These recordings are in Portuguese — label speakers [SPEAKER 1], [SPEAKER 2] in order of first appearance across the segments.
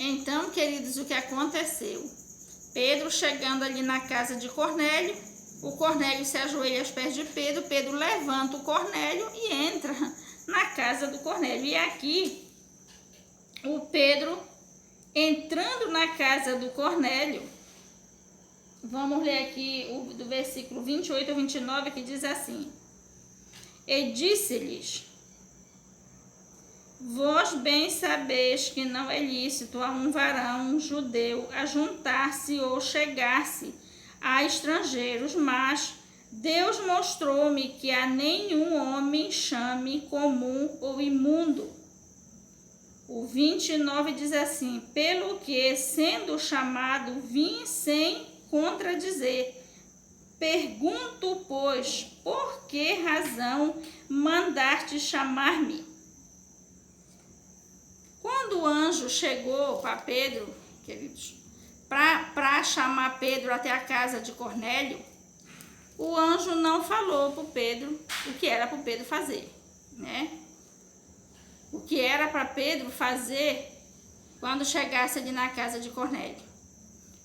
[SPEAKER 1] Então, queridos, o que aconteceu? Pedro chegando ali na casa de Cornélio, o Cornélio se ajoelha aos pés de Pedro, Pedro levanta o Cornélio e entra na casa do Cornélio. E aqui, o Pedro entrando na casa do Cornélio, vamos ler aqui do versículo 28 ao 29, que diz assim: E disse-lhes: Vós bem sabeis que não é lícito a um varão judeu ajuntar-se ou chegar-se a estrangeiros, mas Deus mostrou-me que a nenhum homem chame comum ou imundo. O 29 diz assim: Pelo que, sendo chamado, vim sem contradizer. Pergunto, pois, por que razão mandaste chamar-me? Quando o anjo chegou para Pedro, queridos, para chamar Pedro até a casa de Cornélio, o anjo não falou para Pedro o que era para Pedro fazer, né? O que era para Pedro fazer quando chegasse ali na casa de Cornélio.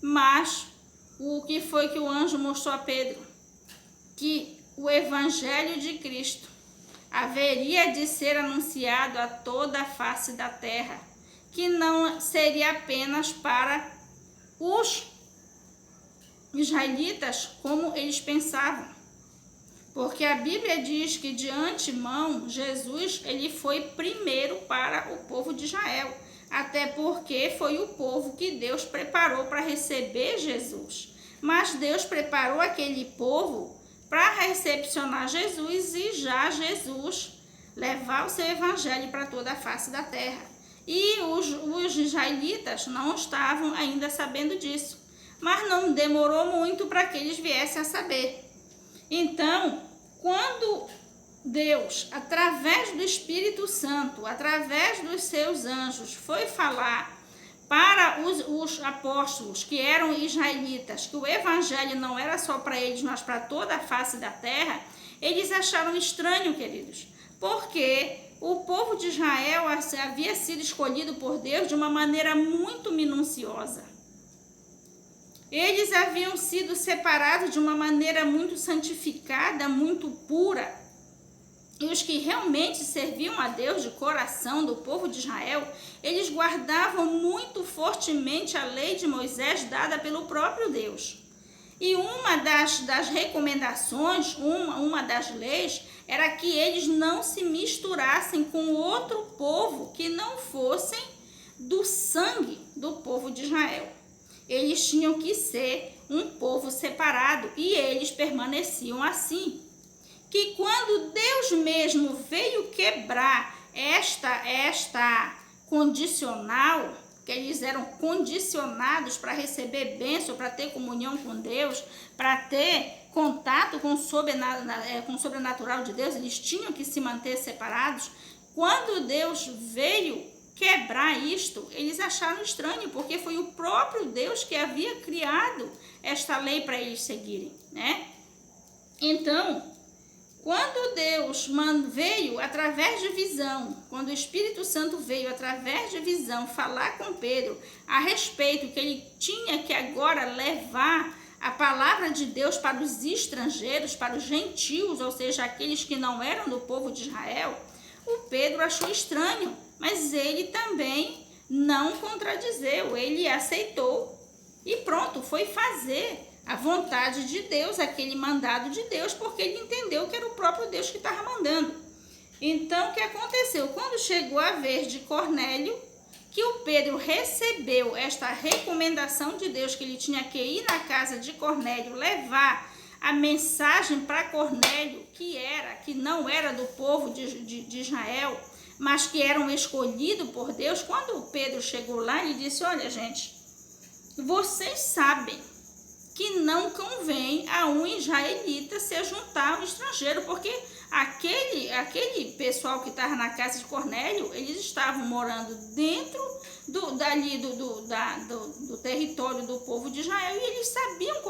[SPEAKER 1] Mas o que foi que o anjo mostrou a Pedro? Que o evangelho de Cristo haveria de ser anunciado a toda a face da terra, que não seria apenas para os israelitas como eles pensavam. Porque a Bíblia diz que de antemão Jesus ele foi primeiro para o povo de Israel, até porque foi o povo que Deus preparou para receber Jesus. Mas Deus preparou aquele povo para recepcionar Jesus e já Jesus levar o seu evangelho para toda a face da terra. E os israelitas não estavam ainda sabendo disso, mas não demorou muito para que eles viessem a saber. Então, quando Deus, através do Espírito Santo, através dos seus anjos, foi falar para os apóstolos que eram israelitas, que o evangelho não era só para eles, mas para toda a face da terra, eles acharam estranho, queridos, porque o povo de Israel havia sido escolhido por Deus de uma maneira muito minuciosa. Eles haviam sido separados de uma maneira muito santificada, muito pura. E os que realmente serviam a Deus de coração do povo de Israel, eles guardavam muito fortemente a lei de Moisés dada pelo próprio Deus. E uma das recomendações, uma das leis, era que eles não se misturassem com outro povo que não fossem do sangue do povo de Israel. Eles tinham que ser um povo separado e eles permaneciam assim. Que quando Deus mesmo veio quebrar esta condicional, que eles eram condicionados para receber bênção, para ter comunhão com Deus, para ter contato com o sobrenatural de Deus, eles tinham que se manter separados. Quando Deus veio quebrar isto, eles acharam estranho, porque foi o próprio Deus que havia criado esta lei para eles seguirem, né? Então, quando Deus veio através de visão, quando o Espírito Santo veio através de visão falar com Pedro a respeito que ele tinha que agora levar a palavra de Deus para os estrangeiros, para os gentios, ou seja, aqueles que não eram do povo de Israel, o Pedro achou estranho, mas ele também não contradizeu, ele aceitou e pronto, foi fazer a vontade de Deus, aquele mandado de Deus, porque ele entendeu que era o próprio Deus que estava mandando. Então, o que aconteceu? Quando chegou a vez de Cornélio, que o Pedro recebeu esta recomendação de Deus, que ele tinha que ir na casa de Cornélio, levar a mensagem para Cornélio, que não era do povo de Israel, mas que eram escolhidos por Deus. Quando o Pedro chegou lá, ele disse: olha, gente, vocês sabem que não convém a um israelita se juntar a um estrangeiro, porque aquele pessoal que estava na casa de Cornélio, eles estavam morando dentro do território do povo de Israel, e eles sabiam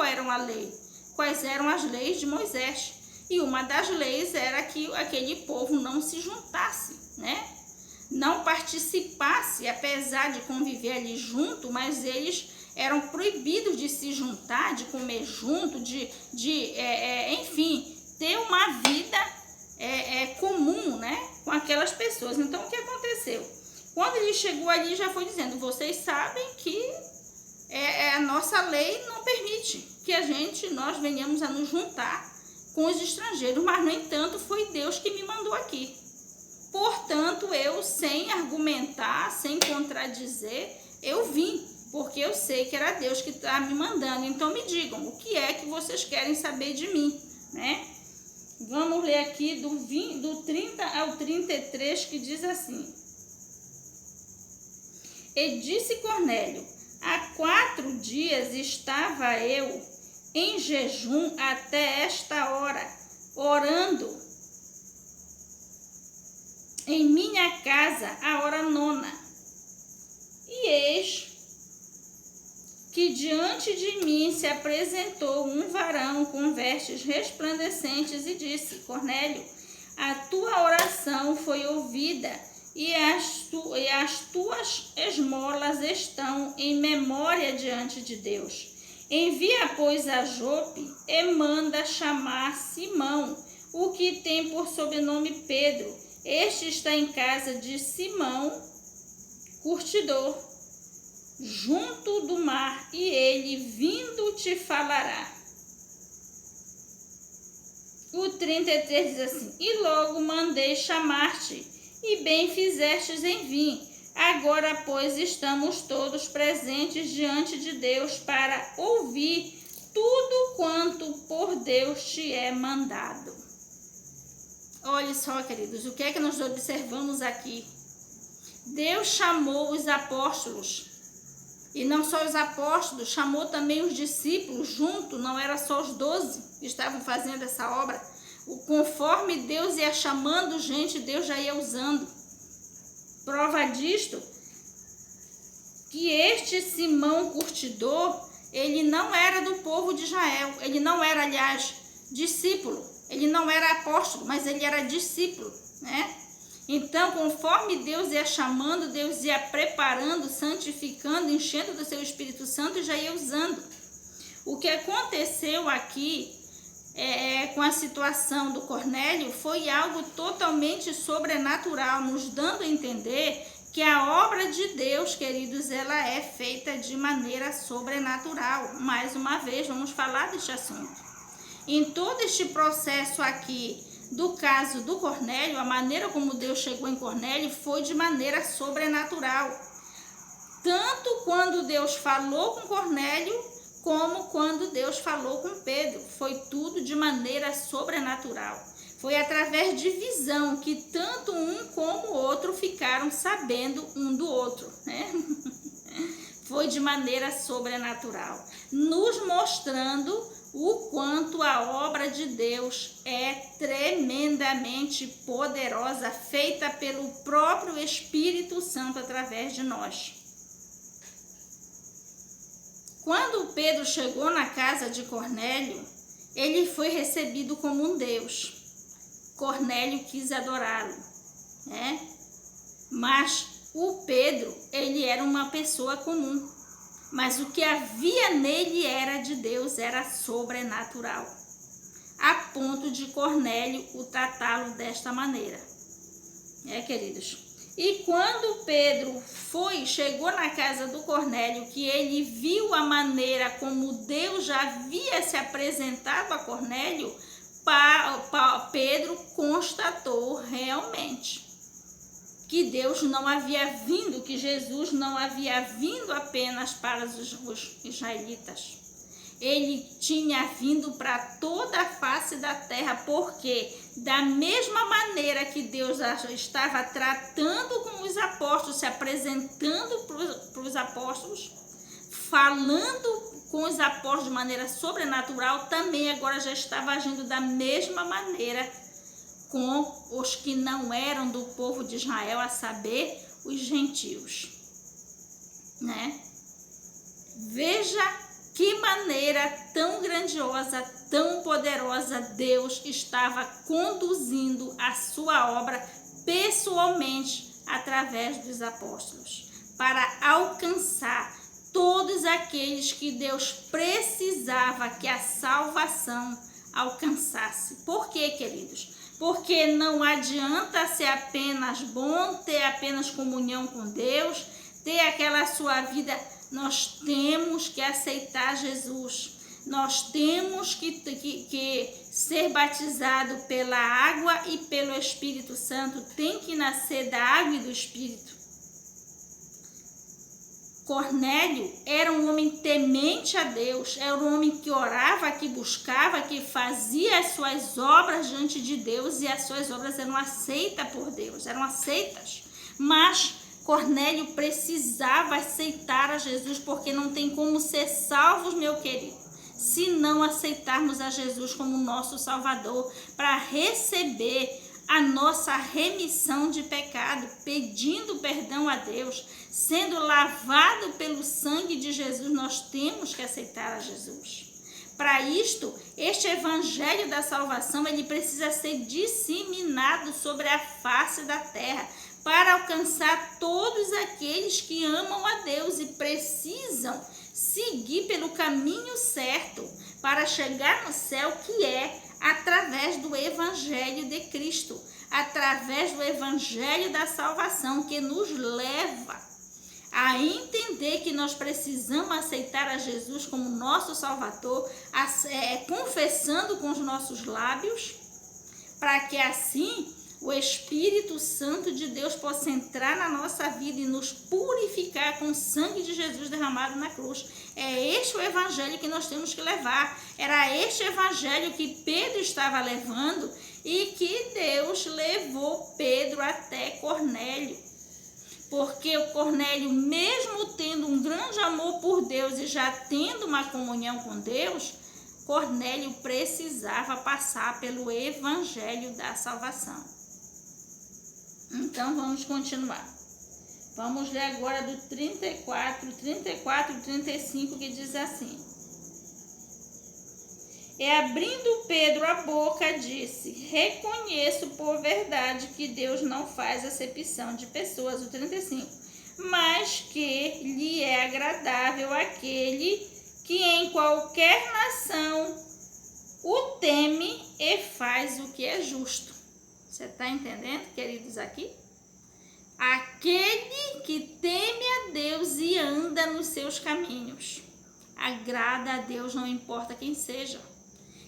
[SPEAKER 1] quais eram as leis de Moisés. E uma das leis era que aquele povo não se juntasse, né? não participasse, apesar de conviver ali junto, mas eles eram proibidos de se juntar, de comer junto, enfim, ter uma vida comum, né, com aquelas pessoas. Então, o que aconteceu? Quando ele chegou ali, já foi dizendo, vocês sabem que a nossa lei não permite que nós venhamos a nos juntar com os estrangeiros, mas, no entanto, foi Deus que me mandou aqui. Portanto, eu, sem argumentar, sem contradizer, eu vim, porque eu sei que era Deus que está me mandando. Então, me digam, o que é que vocês querem saber de mim, né? Vamos ler aqui do 30 ao 33, que diz assim. E disse Cornélio, há 4 dias estava eu em jejum até esta hora, orando em minha casa a hora 9. E eis que diante de mim se apresentou um varão com vestes resplandecentes e disse, Cornélio, a tua oração foi ouvida e as tuas esmolas estão em memória diante de Deus. Envia, pois, a Jope e manda chamar Simão, o que tem por sobrenome Pedro. Este está em casa de Simão, curtidor, junto do mar, e ele vindo te falará. O 33 diz assim, e logo mandei chamar-te, e bem fizestes em vir. Agora, pois, estamos todos presentes diante de Deus para ouvir tudo quanto por Deus te é mandado. Olha só, queridos, o que é que nós observamos aqui? Deus chamou os apóstolos, e não só os apóstolos, chamou também os discípulos junto, não era só os 12 que estavam fazendo essa obra. Conforme Deus ia chamando gente, Deus já ia usando. Prova disto, que este Simão curtidor, ele não era do povo de Israel, ele não era, aliás, discípulo, ele não era apóstolo, mas ele era discípulo, né? Então, conforme Deus ia chamando, Deus ia preparando, santificando, enchendo do seu Espírito Santo e já ia usando. O que aconteceu aqui com a situação do Cornélio foi algo totalmente sobrenatural, nos dando a entender que a obra de Deus, queridos, ela é feita de maneira sobrenatural. Mais uma vez, vamos falar deste assunto. Em todo este processo aqui, do caso do Cornélio, a maneira como Deus chegou em Cornélio foi de maneira sobrenatural. Tanto quando Deus falou com Cornélio, como quando Deus falou com Pedro. Foi tudo de maneira sobrenatural. Foi através de visão que tanto um como o outro ficaram sabendo um do outro, né? Foi de maneira sobrenatural, nos mostrando o quanto a obra de Deus é tremendamente poderosa, feita pelo próprio Espírito Santo através de nós. Quando Pedro chegou na casa de Cornélio, ele foi recebido como um Deus. Cornélio quis adorá-lo, né? Mas o Pedro, ele era uma pessoa comum. Mas o que havia nele era de Deus, era sobrenatural. A ponto de Cornélio o tratá-lo desta maneira. Queridos? E quando Pedro chegou na casa do Cornélio, que ele viu a maneira como Deus já havia se apresentado a Cornélio, Pedro constatou realmente que Deus não havia vindo, que Jesus não havia vindo apenas para os israelitas. Ele tinha vindo para toda a face da terra, porque da mesma maneira que Deus estava tratando com os apóstolos, se apresentando para os apóstolos, falando com os apóstolos de maneira sobrenatural, também agora já estava agindo da mesma maneira com os que não eram do povo de Israel, a saber, os gentios, né? Veja que maneira tão grandiosa, tão poderosa Deus estava conduzindo a sua obra pessoalmente através dos apóstolos, para alcançar todos aqueles que Deus precisava que a salvação alcançasse. Por quê, queridos? Porque não adianta ser apenas bom, ter apenas comunhão com Deus, ter aquela sua vida. Nós temos que aceitar Jesus. Nós temos que ser batizado pela água e pelo Espírito Santo. Tem que nascer da água e do Espírito. Cornélio era um homem temente a Deus, era um homem que orava, que buscava, que fazia as suas obras diante de Deus, e as suas obras eram aceitas por Deus, eram aceitas. Mas Cornélio precisava aceitar a Jesus, porque não tem como ser salvos, meu querido, se não aceitarmos a Jesus como nosso Salvador, para receber a nossa remissão de pecado, pedindo perdão a Deus, sendo lavado pelo sangue de Jesus. Nós temos que aceitar a Jesus. Para isto, este evangelho da salvação, ele precisa ser disseminado sobre a face da terra, para alcançar todos aqueles que amam a Deus e precisam seguir pelo caminho certo para chegar no céu, que é através do evangelho de Cristo, através do evangelho da salvação, que nos leva a entender que nós precisamos aceitar a Jesus como nosso Salvador, confessando com os nossos lábios, para que assim o Espírito Santo de Deus possa entrar na nossa vida e nos purificar com o sangue de Jesus derramado na cruz. É este o evangelho que nós temos que levar. Era este evangelho que Pedro estava levando e que Deus levou Pedro até Cornélio. Porque o Cornélio, mesmo tendo um grande amor por Deus e já tendo uma comunhão com Deus, Cornélio precisava passar pelo evangelho da salvação. Então, vamos continuar. Vamos ler agora do 34 e 35, que diz assim: E abrindo Pedro a boca, disse: Reconheço por verdade que Deus não faz acepção de pessoas, o 35, mas que lhe é agradável aquele que em qualquer nação o teme e faz o que é justo. Você está entendendo, queridos, aqui? Aquele que teme a Deus e anda nos seus caminhos. Agrada a Deus, não importa quem seja.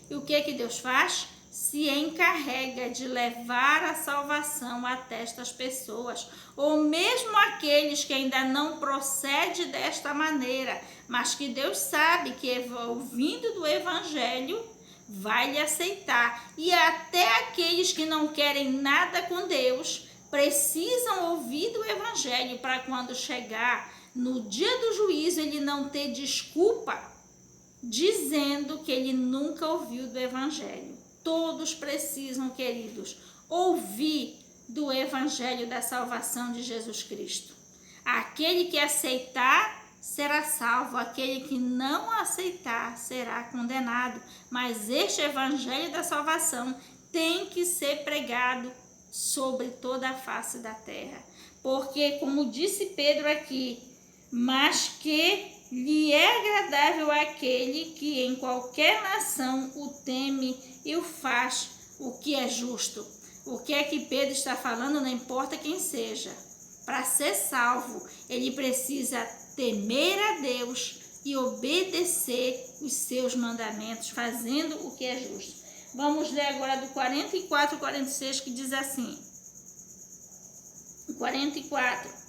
[SPEAKER 1] E o que Deus faz? Se encarrega de levar a salvação até estas pessoas, ou mesmo aqueles que ainda não procedem desta maneira, mas que Deus sabe que ouvindo do evangelho vai lhe aceitar. E até aqueles que não querem nada com Deus precisam ouvir do evangelho, para quando chegar no dia do juízo ele não ter desculpa dizendo que ele nunca ouviu do evangelho. Todos precisam, queridos, ouvir do evangelho da salvação de Jesus Cristo. Aquele que aceitar será salvo, aquele que não aceitar será condenado. Mas este evangelho da salvação tem que ser pregado sobre toda a face da terra. Porque, como disse Pedro aqui, mas que lhe é agradável aquele que em qualquer nação o teme e o faz o que é justo. O que é que Pedro está falando? Não importa quem seja. Para ser salvo, ele precisa temer a Deus e obedecer os seus mandamentos, fazendo o que é justo. Vamos ler agora do 44 e 46, que diz assim: 44.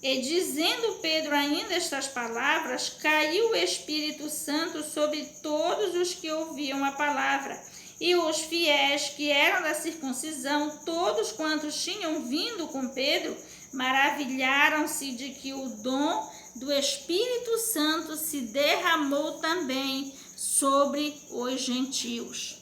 [SPEAKER 1] E dizendo Pedro ainda estas palavras, caiu o Espírito Santo sobre todos os que ouviam a palavra. E os fiéis que eram da circuncisão, todos quantos tinham vindo com Pedro, maravilharam-se de que o dom do Espírito Santo se derramou também sobre os gentios.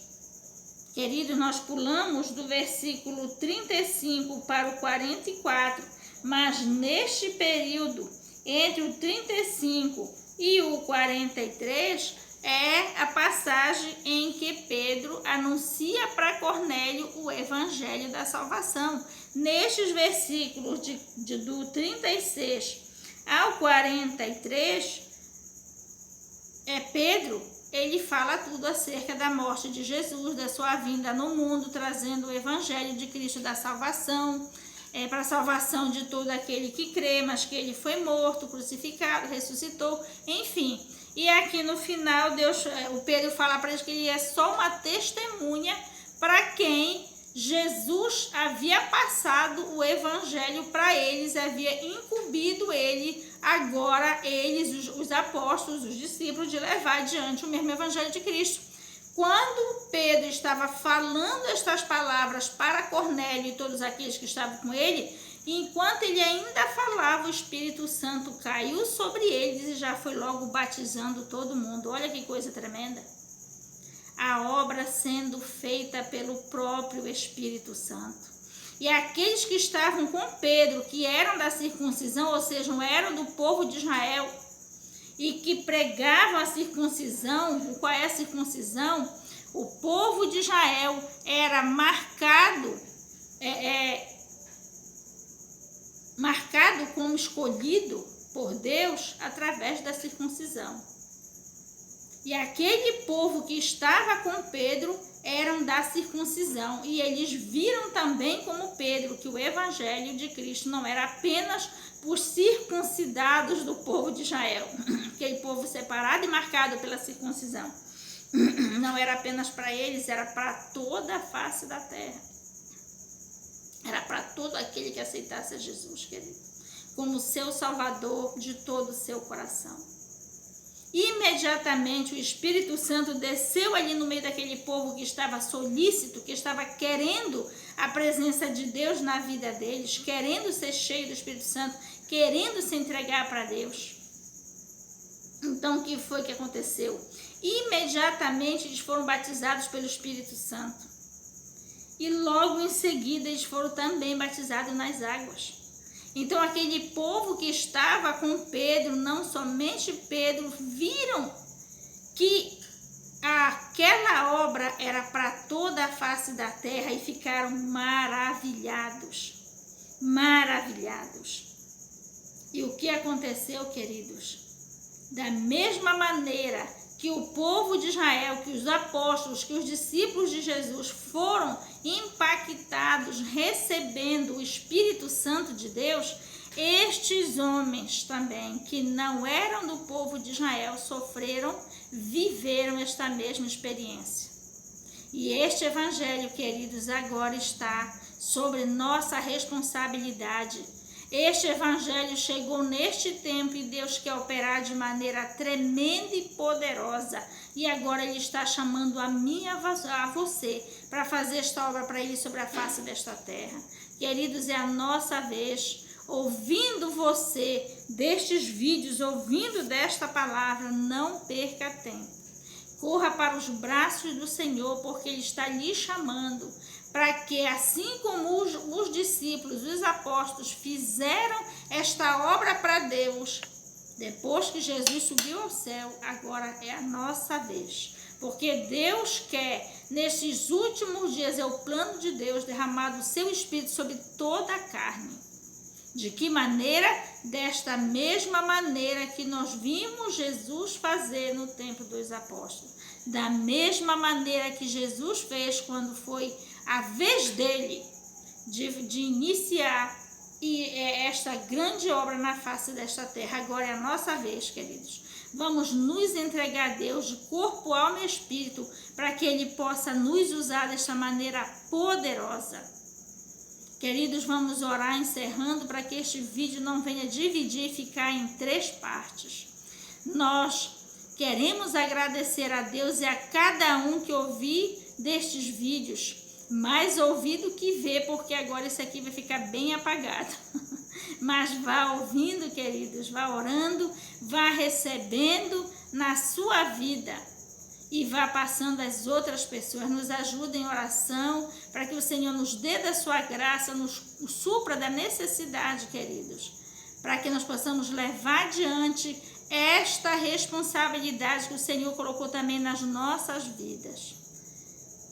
[SPEAKER 1] Queridos, nós pulamos do versículo 35 para o 44, mas neste período, entre o 35 e o 43, é a passagem em que Pedro anuncia para Cornélio o evangelho da salvação. nestes versículos do 36 ao 43, Pedro, ele fala tudo acerca da morte de Jesus, da sua vinda no mundo, trazendo o evangelho de Cristo da salvação, para a salvação de todo aquele que crê, mas que ele foi morto, crucificado, ressuscitou, enfim. E aqui no final, o Pedro fala para eles que ele é só uma testemunha para quem Jesus havia passado o evangelho para eles, havia incumbido ele, agora eles, os apóstolos, os discípulos, de levar adiante o mesmo evangelho de Cristo. Quando Pedro estava falando estas palavras para Cornélio e todos aqueles que estavam com ele, enquanto ele ainda falava, o Espírito Santo caiu sobre eles e já foi logo batizando todo mundo. Olha que coisa tremenda! A obra sendo feita pelo próprio Espírito Santo. E aqueles que estavam com Pedro, que eram da circuncisão, ou seja, eram do povo de Israel, e que pregavam a circuncisão, qual é a circuncisão? O povo de Israel era marcado como escolhido por Deus através da circuncisão. E aquele povo que estava com Pedro eram da circuncisão. E eles viram também, como Pedro, que o evangelho de Cristo não era apenas por circuncidados do povo de Israel, aquele povo separado e marcado pela circuncisão. Não era apenas para eles, era para toda a face da terra. Era para todo aquele que aceitasse a Jesus, querido, como seu Salvador de todo o seu coração. Imediatamente o Espírito Santo desceu ali no meio daquele povo que estava solícito, que estava querendo a presença de Deus na vida deles, querendo ser cheio do Espírito Santo, querendo se entregar para Deus. Então, o que foi que aconteceu? Imediatamente eles foram batizados pelo Espírito Santo. E logo em seguida eles foram também batizados nas águas. Então, aquele povo que estava com Pedro, não somente Pedro, viram que aquela obra era para toda a face da terra e ficaram maravilhados. Maravilhados. E o que aconteceu, queridos? Da mesma maneira que o povo de Israel, que os apóstolos, que os discípulos de Jesus foram impactados recebendo o Espírito Santo de Deus, estes homens também, que não eram do povo de Israel, viveram esta mesma experiência. E este evangelho, queridos, agora está sobre nossa responsabilidade. Este evangelho chegou neste tempo e Deus quer operar de maneira tremenda e poderosa. E agora Ele está chamando a mim e a você para fazer esta obra para Ele sobre a face desta terra. Queridos, é a nossa vez. Ouvindo você destes vídeos, ouvindo desta palavra, não perca tempo. Corra para os braços do Senhor, porque Ele está lhe chamando para que, assim como os discípulos, os apóstolos fizeram esta obra para Deus, depois que Jesus subiu ao céu, agora é a nossa vez. Porque Deus quer, nesses últimos dias, é o plano de Deus, derramado o seu Espírito sobre toda a carne. De que maneira? Desta mesma maneira que nós vimos Jesus fazer no tempo dos apóstolos. Da mesma maneira que Jesus fez quando foi a vez dele de iniciar esta grande obra na face desta terra. Agora é a nossa vez, queridos. Vamos nos entregar a Deus de corpo, alma e espírito, para que Ele possa nos usar desta maneira poderosa. Queridos, vamos orar encerrando para que este vídeo não venha dividir e ficar em 3 partes. Nós queremos agradecer a Deus e a cada um que ouvir destes vídeos, mais ouvir do que ver, porque agora isso aqui vai ficar bem apagado. Mas vá ouvindo, queridos, vá orando, vá recebendo na sua vida e vá passando às outras pessoas. Nos ajude em oração para que o Senhor nos dê da sua graça, nos supra da necessidade, queridos, para que nós possamos levar adiante esta responsabilidade que o Senhor colocou também nas nossas vidas.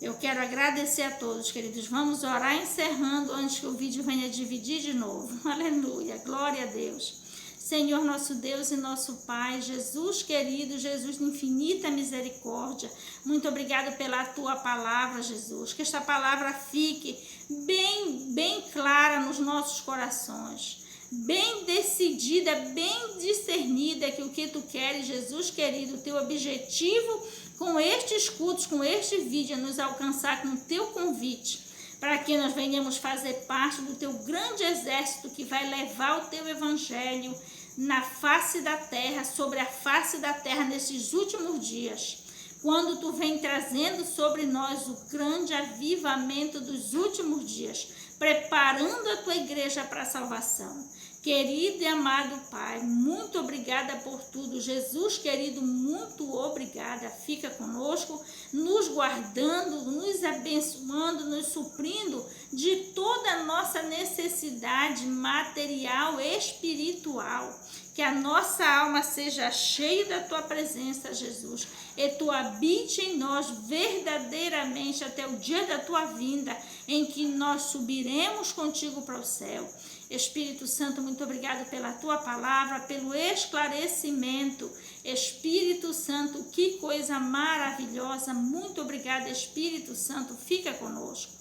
[SPEAKER 1] Eu quero agradecer a todos, queridos. Vamos orar encerrando antes que o vídeo venha dividir de novo. Aleluia, glória a Deus. Senhor nosso Deus e nosso Pai, Jesus querido, Jesus de infinita misericórdia, muito obrigado pela tua palavra, Jesus, que esta palavra fique bem clara nos nossos corações, bem decidida, bem discernida, que o que tu queres, Jesus querido, teu objetivo com estes cultos, com este vídeo, é nos alcançar com o teu convite, para que nós venhamos fazer parte do teu grande exército que vai levar o teu evangelho na face da terra, sobre a face da terra nesses últimos dias, quando tu vem trazendo sobre nós o grande avivamento dos últimos dias, preparando a tua igreja para a salvação. Querido e amado Pai, muito obrigada por tudo. Jesus querido, muito obrigada. Fica conosco, nos guardando, nos abençoando, nos suprindo de toda a nossa necessidade material e espiritual. Que a nossa alma seja cheia da tua presença, Jesus, e tu habite em nós verdadeiramente até o dia da tua vinda, em que nós subiremos contigo para o céu. Espírito Santo, muito obrigado pela tua palavra, pelo esclarecimento. Espírito Santo, que coisa maravilhosa. Muito obrigada, Espírito Santo, fica conosco.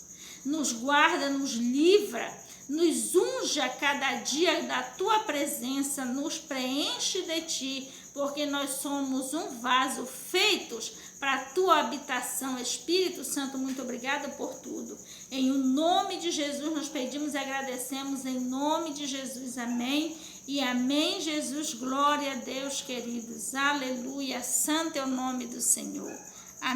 [SPEAKER 1] Nos guarda, nos livra, nos unja cada dia da tua presença, nos preenche de ti, porque nós somos um vaso feitos para a tua habitação. Espírito Santo, muito obrigada por tudo. Em o nome de Jesus nós pedimos e agradecemos, em nome de Jesus, amém e amém, Jesus, glória a Deus, queridos, aleluia, santo é o nome do Senhor.